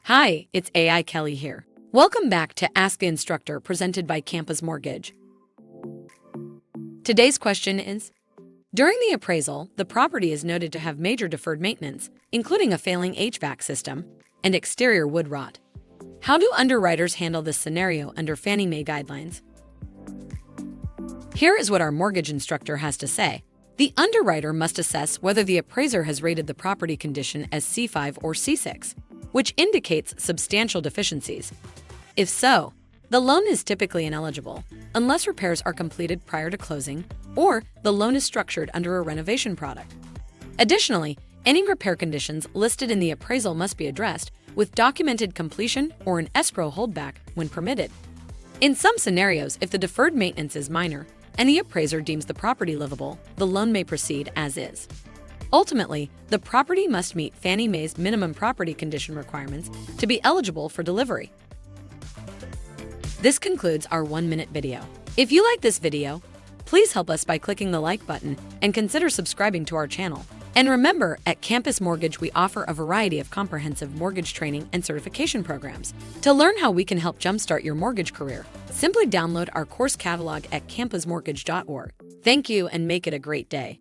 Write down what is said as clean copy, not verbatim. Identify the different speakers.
Speaker 1: Hi, it's AI Kelly here. Welcome back to Ask the Instructor presented by Campus Mortgage. Today's question is, during the appraisal, the property is noted to have major deferred maintenance, including a failing HVAC system and exterior wood rot. How do underwriters handle this scenario under Fannie Mae guidelines? Here is what our mortgage instructor has to say. The underwriter must assess whether the appraiser has rated the property condition as C5 or C6, which indicates substantial deficiencies. If so, the loan is typically ineligible unless repairs are completed prior to closing or the loan is structured under a renovation product. Additionally, any repair conditions listed in the appraisal must be addressed with documented completion or an escrow holdback when permitted. In some scenarios, if the deferred maintenance is minor and the appraiser deems the property livable, the loan may proceed as is. Ultimately, the property must meet Fannie Mae's minimum property condition requirements to be eligible for delivery. This concludes our 1-minute video. If you like this video, please help us by clicking the like button and consider subscribing to our channel. And remember, at Campus Mortgage, we offer a variety of comprehensive mortgage training and certification programs. To learn how we can help jumpstart your mortgage career, simply download our course catalog at campusmortgage.org. Thank you and make it a great day.